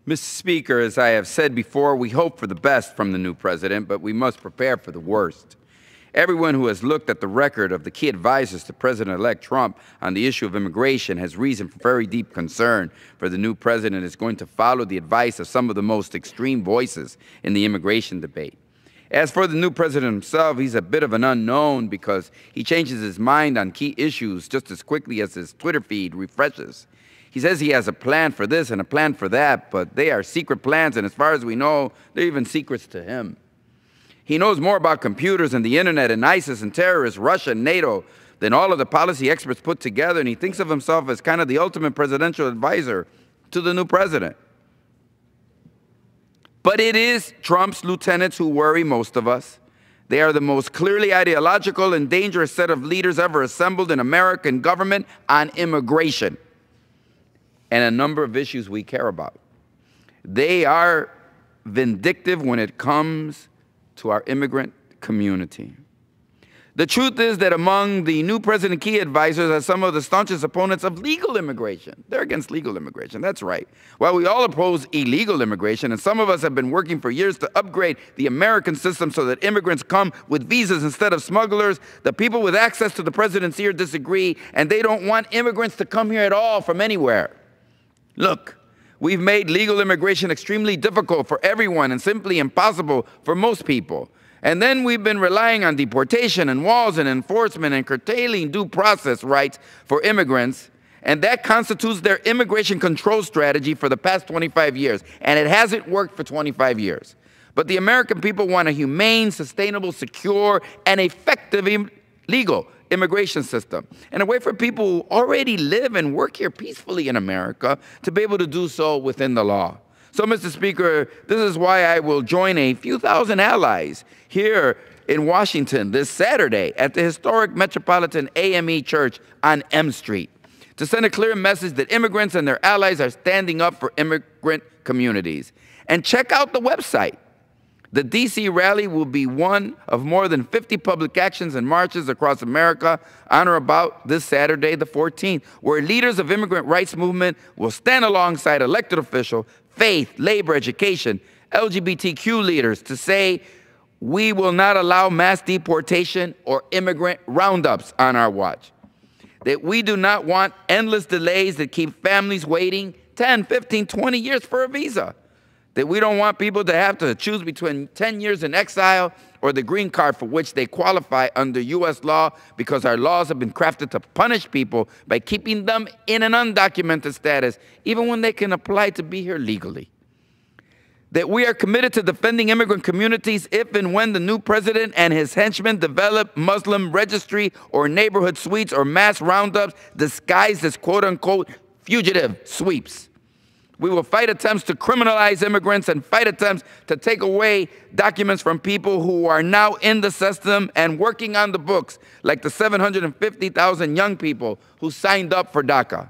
Mr. Speaker, as I have said before, we hope for the best from the new president, but we must prepare for the worst. Everyone who has looked at the record of the key advisors to President-elect Trump on the issue of immigration has reason for very deep concern, for the new president is going to follow the advice of some of the most extreme voices in the immigration debate. As for the new president himself, he's a bit of an unknown because he changes his mind on key issues just as quickly as his Twitter feed refreshes. He says he has a plan for this and a plan for that, but they are secret plans, and as far as we know, they're even secrets to him. He knows more about computers and the internet and ISIS and terrorists, Russia and NATO than all of the policy experts put together, and he thinks of himself as kind of the ultimate presidential advisor to the new president. But it is Trump's lieutenants who worry most of us. They are the most clearly ideological and dangerous set of leaders ever assembled in American government on immigration and a number of issues we care about. They are vindictive when it comes to our immigrant community. The truth is that among the new president key advisors are some of the staunchest opponents of legal immigration. They're against legal immigration, that's right. While we all oppose illegal immigration, and some of us have been working for years to upgrade the American system so that immigrants come with visas instead of smugglers, the people with access to the president's ear disagree, and they don't want immigrants to come here at all from anywhere. Look, we've made legal immigration extremely difficult for everyone and simply impossible for most people. And then we've been relying on deportation and walls and enforcement and curtailing due process rights for immigrants, and that constitutes their immigration control strategy for the past 25 years, and it hasn't worked for 25 years. But the American people want a humane, sustainable, secure, and effective legal immigration system, and a way for people who already live and work here peacefully in America to be able to do so within the law. So, Mr. Speaker, this is why I will join a few thousand allies here in Washington this Saturday at the historic Metropolitan AME Church on M Street to send a clear message that immigrants and their allies are standing up for immigrant communities. And check out the website. The D.C. rally will be one of more than 50 public actions and marches across America on or about this Saturday, the 14th, where leaders of immigrant rights movement will stand alongside elected officials, faith, labor, education, LGBTQ leaders to say we will not allow mass deportation or immigrant roundups on our watch. That we do not want endless delays that keep families waiting 10, 15, 20 years for a visa. That we don't want people to have to choose between 10 years in exile or the green card for which they qualify under U.S. law because our laws have been crafted to punish people by keeping them in an undocumented status, even when they can apply to be here legally. That we are committed to defending immigrant communities if and when the new president and his henchmen develop Muslim registry or neighborhood sweeps or mass roundups disguised as quote-unquote fugitive sweeps. We will fight attempts to criminalize immigrants and fight attempts to take away documents from people who are now in the system and working on the books, like the 750,000 young people who signed up for DACA.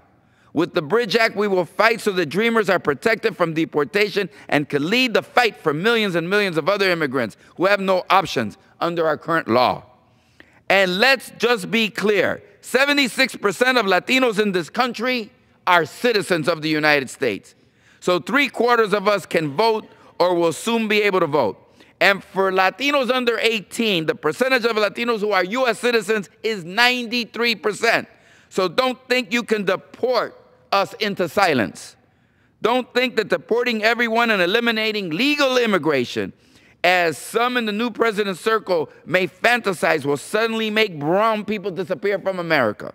With the Bridge Act, we will fight so that dreamers are protected from deportation and can lead the fight for millions and millions of other immigrants who have no options under our current law. And let's just be clear, 76% of Latinos in this country are citizens of the United States. So 3/4 of us can vote or will soon be able to vote. And for Latinos under 18, the percentage of Latinos who are U.S. citizens is 93%. So don't think you can deport us into silence. Don't think that deporting everyone and eliminating legal immigration, as some in the new president's circle may fantasize, will suddenly make brown people disappear from America.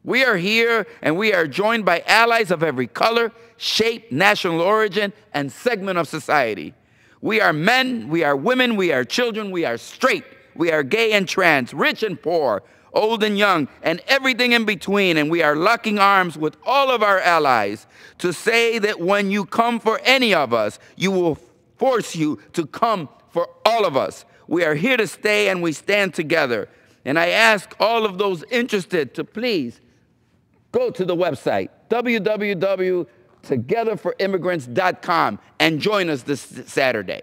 We are here, and we are joined by allies of every color, shape, national origin, and segment of society. We are men, we are women, we are children, we are straight, we are gay and trans, rich and poor, old and young, and everything in between, and we are locking arms with all of our allies to say that when you come for any of us, you will force you to come for all of us. We are here to stay, and we stand together. And I ask all of those interested to please go to the website, www.togetherforimmigrants.com, and join us this Saturday.